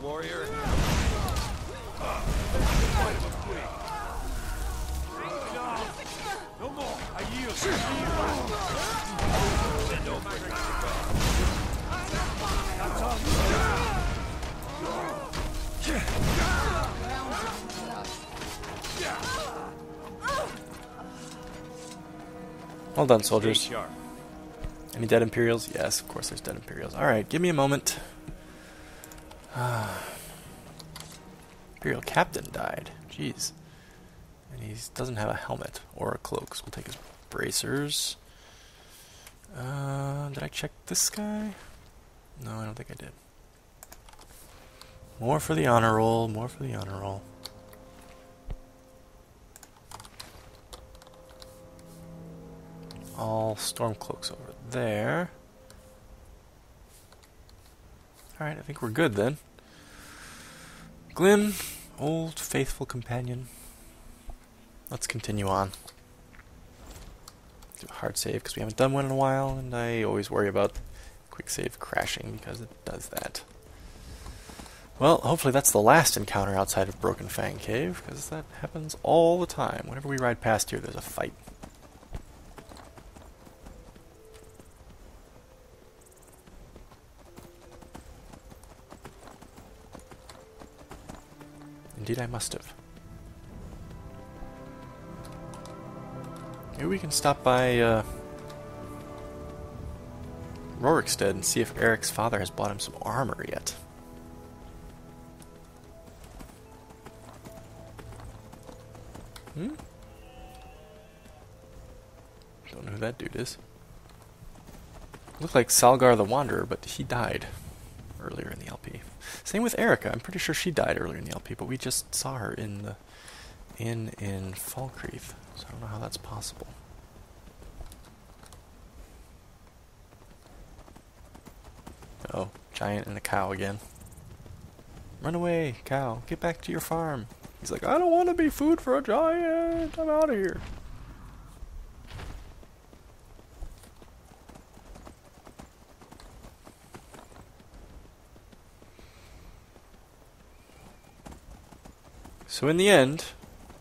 warrior. No more. I yield. Well done, soldiers. Any dead Imperials? Yes, of course there's dead Imperials. Alright, give me a moment. Imperial Captain died. Jeez. And he doesn't have a helmet or a cloak, so we'll take his bracers. Did I check this guy? No, I don't think I did. More for the honor roll, more for the honor roll. All storm cloaks over there. Alright, I think we're good then. Glim, old faithful companion. Let's continue on. Do a hard save because we haven't done one in a while, and I always worry about quick save crashing because it does that. Well, hopefully that's the last encounter outside of Broken Fang Cave, because that happens all the time. Whenever we ride past here, there's a fight. Indeed, I must have. Maybe we can stop by Rorikstead and see if Eric's father has bought him some armor yet. Don't know who that dude is. Looked like Salgar the Wanderer, but he died earlier in the LP. Same with Erica. I'm pretty sure she died earlier in the LP, but we just saw her in the in Falkreath, so I don't know how that's possible. Oh, giant and a cow again. Run away, cow. Get back to your farm. He's like, I don't want to be food for a giant. I'm out of here. So in the end,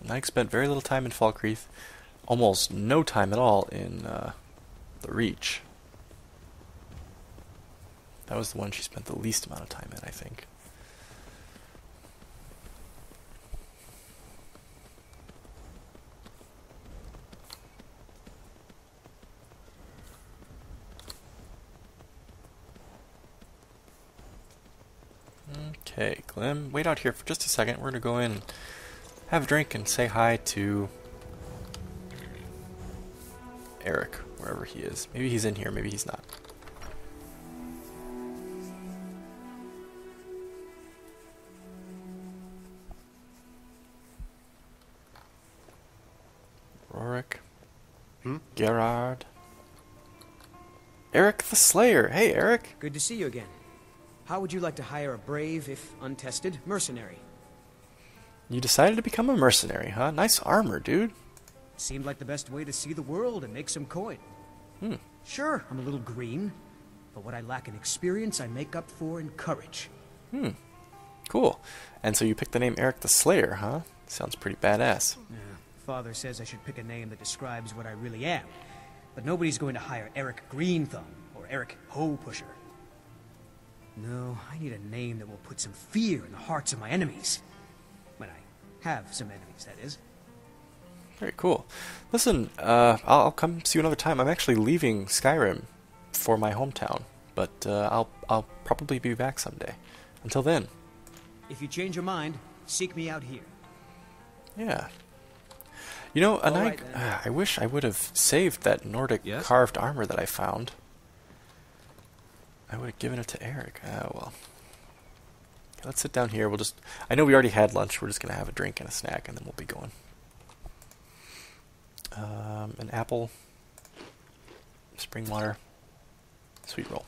Nike spent very little time in Falkreath, almost no time at all in the Reach. That was the one she spent the least amount of time in, I think. Okay, Glim, wait out here for just a second. We're going to go in and have a drink and say hi to Eric, wherever he is. Maybe he's in here, maybe he's not. Rorik. Gerard. Eric the Slayer. Hey, Eric. Good to see you again. How would you like to hire a brave, if untested, mercenary? You decided to become a mercenary, huh? Nice armor, dude. Seemed like the best way to see the world and make some coin. Sure, I'm a little green, but what I lack in experience, I make up for in courage. Cool. And so you picked the name Eric the Slayer, huh? Sounds pretty badass. Yeah, Father says I should pick a name that describes what I really am. But nobody's going to hire Eric Greenthumb or Eric Hoe Pusher. No, I need a name that will put some fear in the hearts of my enemies. When I have some enemies, that is. Very cool. Listen, I'll come see you another time. I'm actually leaving Skyrim for my hometown, but I'll probably be back someday. Until then. If you change your mind, seek me out here. Yeah. You know, I wish I would have saved that Nordic carved armor that I found. I would have given it to Eric. Oh, well. Okay, let's sit down here. We'll just... I know we already had lunch. We're just going to have a drink and a snack, and then we'll be going. An apple. Spring water. Sweet roll.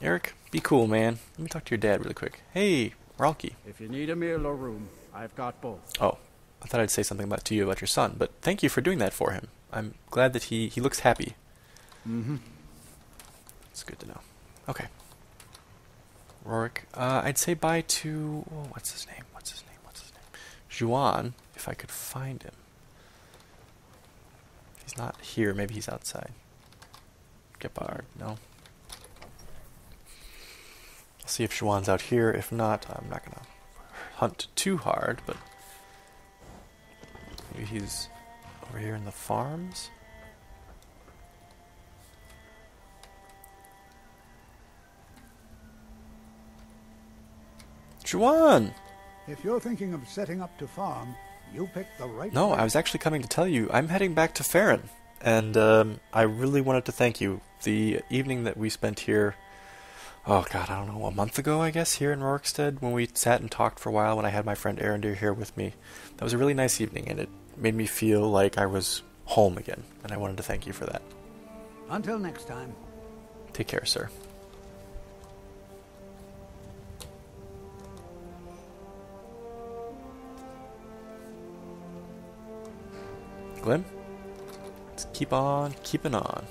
Eric, be cool, man. Let me talk to your dad really quick. Hey, Ralki. If you need a meal or room, I've got both. Oh, I thought I'd say something to you about your son, but thank you for doing that for him. I'm glad that he looks happy. It's good to know. Okay. Rorik, I'd say bye to... Oh, what's his name? Juan, if I could find him. If he's not here, maybe he's outside. Gepard, no. I'll see if Juan's out here. If not, I'm not going to hunt too hard, but maybe he's over here in the farms. Juan! If you're thinking of setting up to farm, you picked the right No, place. I was actually coming to tell you, I'm heading back to Farron, and I really wanted to thank you. The evening that we spent here, oh god, I don't know, a month ago, I guess, here in Rorikstead, when we sat and talked for a while, when I had my friend Arendir here with me. That was a really nice evening, and it made me feel like I was home again, and I wanted to thank you for that. Until next time. Take care, sir. Glim? Let's keep on keeping on.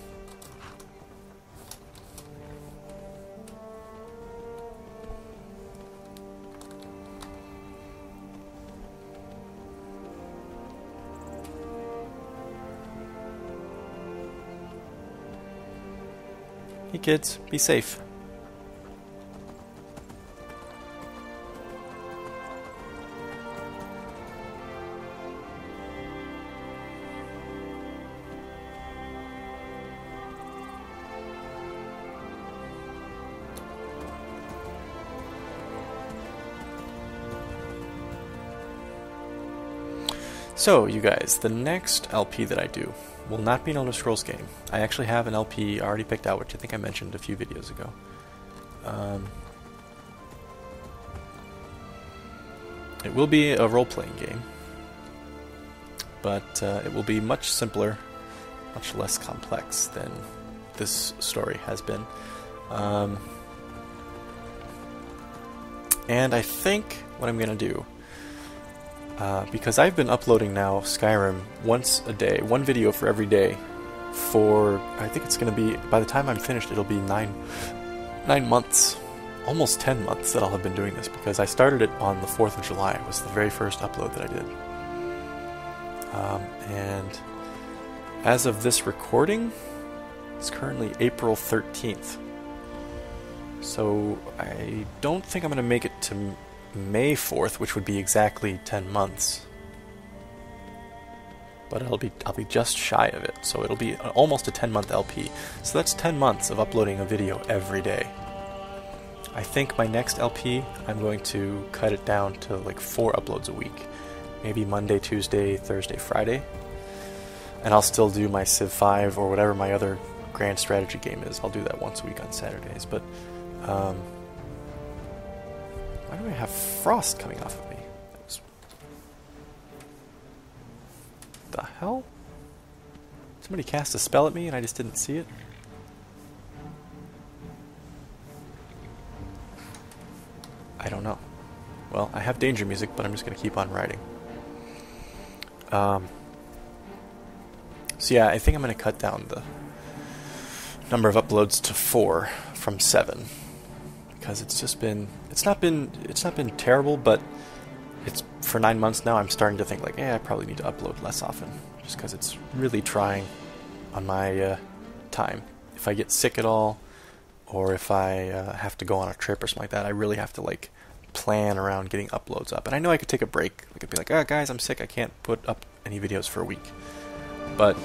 Hey kids, be safe. So, you guys, the next LP that I do will not be an Elder Scrolls game. I actually have an LP already picked out, which I think I mentioned a few videos ago. It will be a role-playing game, but it will be much simpler, much less complex than this story has been. And I think what I'm going to do, because I've been uploading now Skyrim once a day, one video for every day, for, I think it's going to be, by the time I'm finished, it'll be 9 months, almost 10 months that I'll have been doing this, because I started it on the 4th of July. It was the very first upload that I did. And as of this recording, it's currently April 13th. So I don't think I'm going to make it to May 4th, which would be exactly 10 months. But I'll be just shy of it, so it'll be almost a 10-month LP. So that's 10 months of uploading a video every day. I think my next LP, I'm going to cut it down to like 4 uploads a week. Maybe Monday, Tuesday, Thursday, Friday. And I'll still do my Civ 5 or whatever my other grand strategy game is. I'll do that once a week on Saturdays. But why do I have frost coming off of me? The hell? Somebody cast a spell at me and I just didn't see it? I don't know. Well, I have danger music, but I'm just going to keep on riding. So yeah, I think I'm going to cut down the number of uploads to 4 from 7. Because it's not been terrible, but it's for 9 months now. I'm starting to think like, I probably need to upload less often, just because it's really trying on my time. If I get sick at all, or if I have to go on a trip or something like that, I really have to like plan around getting uploads up. And I know I could take a break. I could be like, guys, I'm sick. I can't put up any videos for a week. But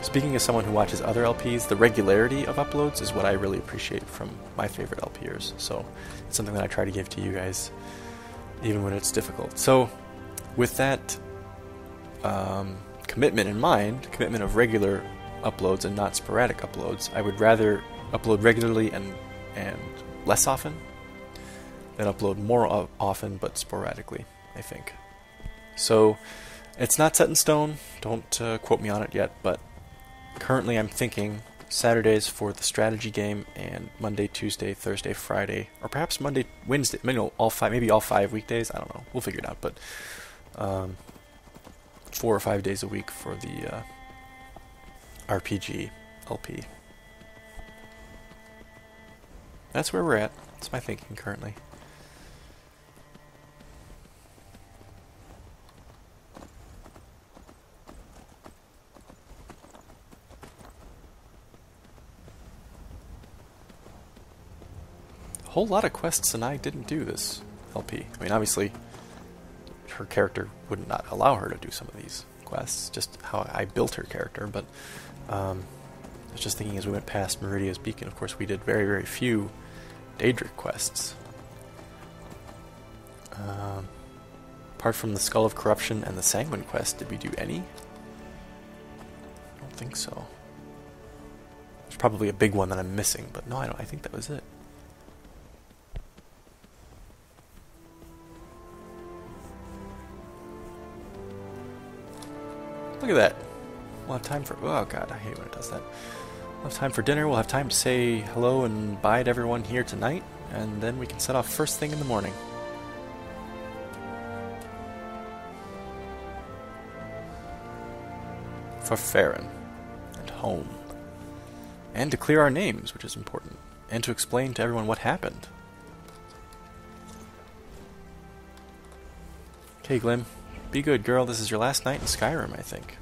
speaking as someone who watches other LPs, the regularity of uploads is what I really appreciate from my favorite LPers. So it's something that I try to give to you guys, even when it's difficult. So with that commitment in mind, commitment of regular uploads and not sporadic uploads, I would rather upload regularly and less often than upload more often but sporadically, I think. So it's not set in stone. Don't quote me on it yet, but currently I'm thinking Saturdays for the strategy game and Monday, Tuesday, Thursday, Friday, or perhaps Monday, Wednesday, maybe all 5 weekdays, I don't know, we'll figure it out, but 4 or 5 days a week for the RPG LP. That's where we're at. That's my thinking currently. A whole lot of quests and I didn't do this LP. I mean, obviously, her character would not allow her to do some of these quests, just how I built her character, but I was just thinking as we went past Meridia's Beacon, of course we did very, very few Daedric quests. Apart from the Skull of Corruption and the Sanguine quest, did we do any? I don't think so. There's probably a big one that I'm missing, but no, I think that was it. Look at that. We'll have time for... Oh god, I hate when it does that. We'll have time for dinner, we'll have time to say hello and bye to everyone here tonight, and then we can set off first thing in the morning. For Farron. And home. And to clear our names, which is important. And to explain to everyone what happened. Okay, Glim. Be good, girl. This is your last night in Skyrim, I think.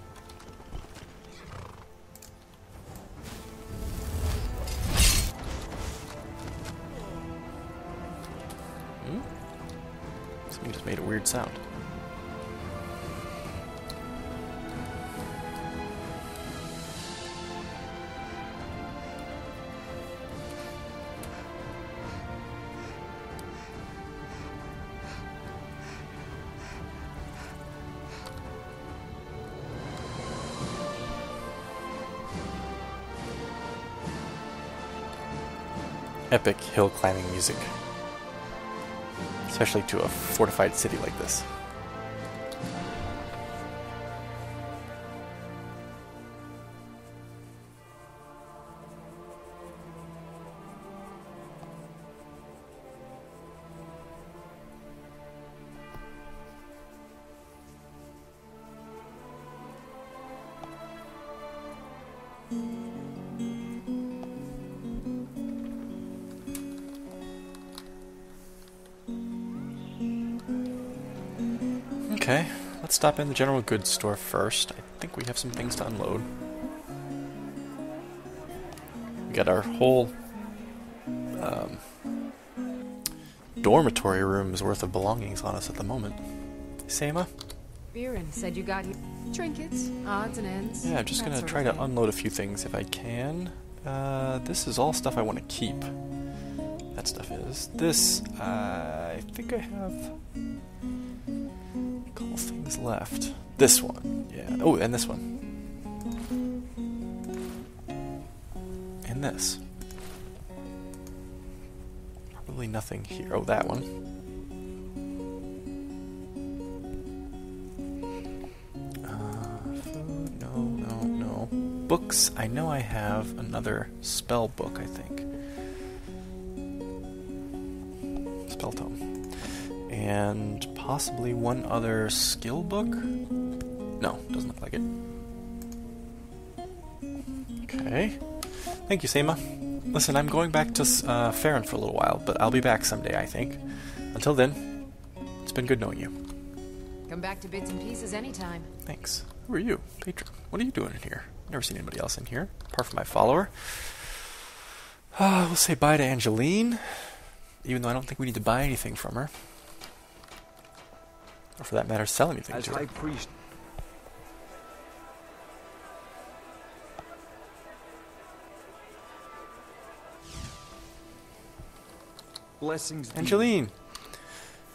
Something just made a weird sound. Epic hill climbing music. Especially to a fortified city like this. Okay, let's stop in the general goods store first. I think we have some things to unload. We got our whole dormitory room's worth of belongings on us at the moment. Seima? Viren said you got trinkets, odds and ends. Yeah, I'm just gonna try to unload a few things if I can. This is all stuff I want to keep. That stuff is. This, I think I have a couple things left. This one, yeah. Oh, and this one. And this. Probably nothing here. Oh, that one. Food, no. Books, I know I have another spell book, I think. Spell tome. And possibly one other skill book? No, doesn't look like it. Okay. Thank you, Seima. Listen, I'm going back to Farron for a little while, but I'll be back someday, I think. Until then, it's been good knowing you. Come back to bits and pieces anytime. Thanks. Who are you? Patron. What are you doing in here? Never seen anybody else in here, apart from my follower. We'll say bye to Angeline, even though I don't think we need to buy anything from her. Or for that matter, sell anything As to her. High Priest. Blessings. Angeline!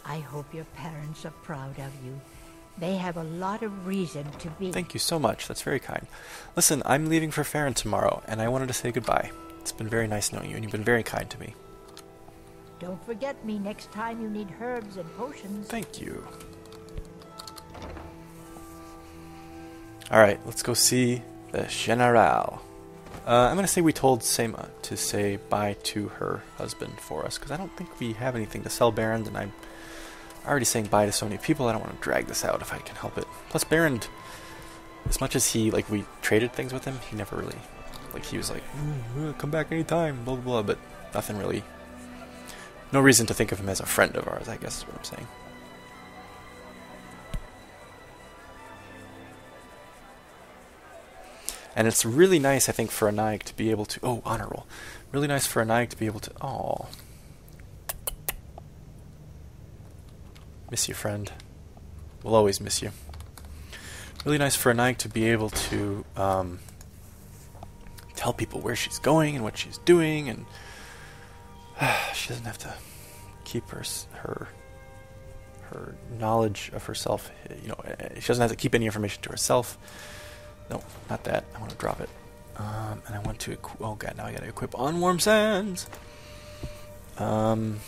I hope your parents are proud of you. They have a lot of reason to be. Thank you so much. That's very kind. Listen, I'm leaving for Farron tomorrow, and I wanted to say goodbye. It's been very nice knowing you, and you've been very kind to me. Don't forget me next time you need herbs and potions. Thank you. Alright, let's go see the General. I'm going to say we told Seima to say bye to her husband for us, because I don't think we have anything to sell Barrand, and I'm already saying bye to so many people. I don't want to drag this out if I can help it. Plus, Barrand, as much as he, we traded things with him, he never really, he was like, come back anytime, blah, blah, blah, but nothing really No reason to think of him as a friend of ours, I guess is what I'm saying. And it's really nice, I think, for a Naik to be able to... Oh, honor roll. Really nice for a Naik to be able to... Oh. Miss you, friend. We'll always miss you. Really nice for a Naik to be able to tell people where she's going and what she's doing, and she doesn't have to keep her knowledge of herself. You know, she doesn't have to keep any information to herself. No, not that. I want to drop it. And I want to... Oh god, now I gotta equip on Warm Sands. Drop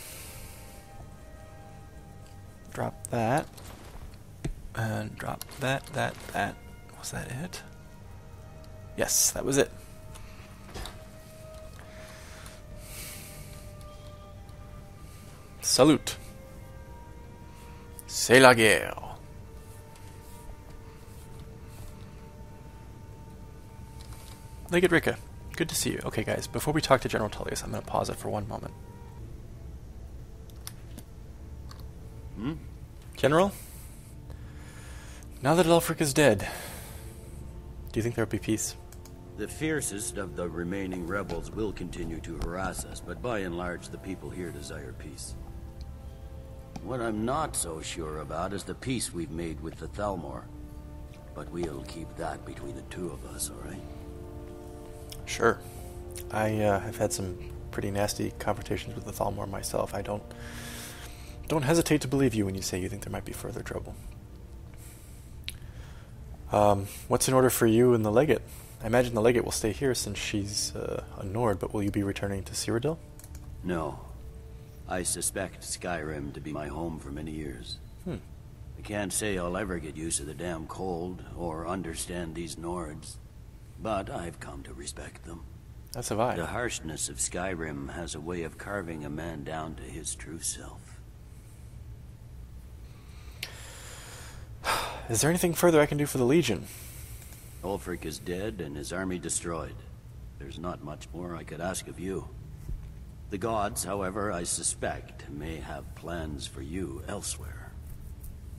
that. And drop that. Was that it? Yes, that was it. Salute. C'est la guerre. Legged Rika, good to see you. Okay guys, before we talk to General Tullius, I'm going to pause it for one moment. General? Now that Elfric is dead, do you think there will be peace? The fiercest of the remaining rebels will continue to harass us, but by and large the people here desire peace. What I'm not so sure about is the peace we've made with the Thalmor. But we'll keep that between the two of us, alright? Sure. I have had some pretty nasty confrontations with the Thalmor myself. I don't hesitate to believe you when you say you think there might be further trouble. What's in order for you and the Legate? I imagine the Legate will stay here since she's a Nord, but will you be returning to Cyrodiil? No. I suspect Skyrim to be my home for many years. I can't say I'll ever get used to the damn cold or understand these Nords, but I've come to respect them. That's have I. The harshness of Skyrim has a way of carving a man down to his true self. Is there anything further I can do for the Legion? Ulfric is dead and his army destroyed. There's not much more I could ask of you. The gods, however, I suspect, may have plans for you elsewhere.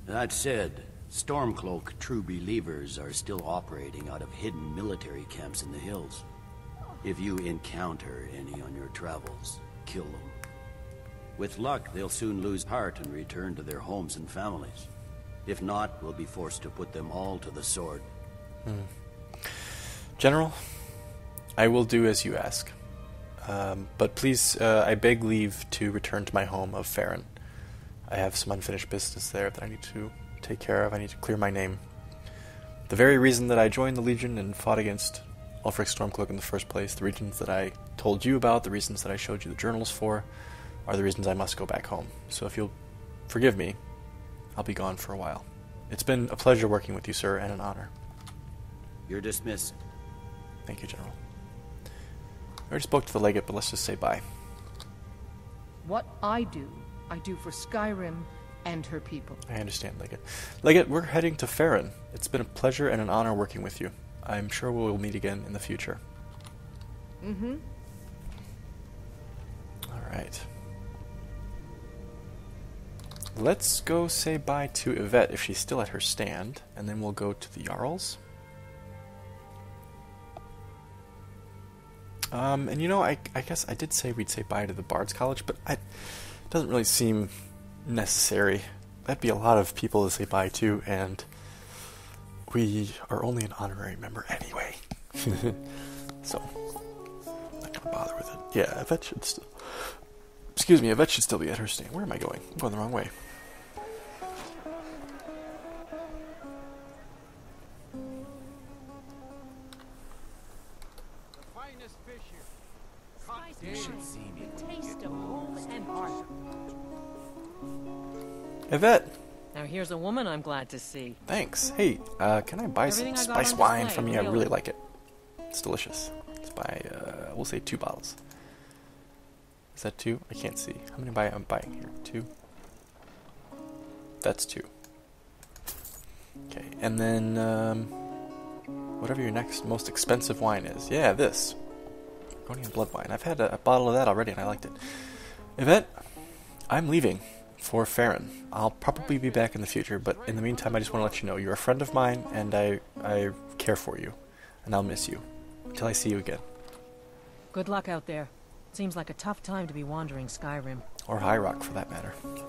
That said, Stormcloak true believers are still operating out of hidden military camps in the hills. If you encounter any on your travels, kill them. With luck, they'll soon lose heart and return to their homes and families. If not, we'll be forced to put them all to the sword. General, I will do as you ask. But please, I beg leave to return to my home of Farron. I have some unfinished business there that I need to take care of. I need to clear my name. The very reason that I joined the Legion and fought against Ulfric Stormcloak in the first place, the reasons that I told you about, the reasons that I showed you the journals for, are the reasons I must go back home. So if you'll forgive me, I'll be gone for a while. It's been a pleasure working with you, sir, and an honor. You're dismissed. Thank you, General. I already spoke to the Legate, but let's just say bye. What I do for Skyrim and her people. I understand, Legate. Legate, we're heading to Farron. It's been a pleasure and an honor working with you. I'm sure we'll meet again in the future. Alright. Let's go say bye to Yvette if she's still at her stand, and then we'll go to the Jarls. And you know, I guess I did say we'd say bye to the Bard's College, but it doesn't really seem necessary. That'd be a lot of people to say bye to, and we are only an honorary member anyway. So, I'm not gonna bother with it. Yeah, Yvette should still... Excuse me, Yvette should still be at her stand. Where am I going? I'm going the wrong way. Yvette! Now here's a woman I'm glad to see. Thanks. Hey, can I buy some spice wine from you? I really like it. It's delicious. Let's buy, we'll say 2 bottles. Is that 2? I can't see. How many I'm buying here? 2? That's 2. Okay, and then, whatever your next most expensive wine is. Yeah, this. Burgundian blood wine. I've had a bottle of that already and I liked it. Yvette, I'm leaving for Farron. I'll probably be back in the future, but in the meantime, I just want to let you know you're a friend of mine, and I care for you, and I'll miss you until I see you again. Good luck out there. Seems like a tough time to be wandering Skyrim. Or High Rock, for that matter.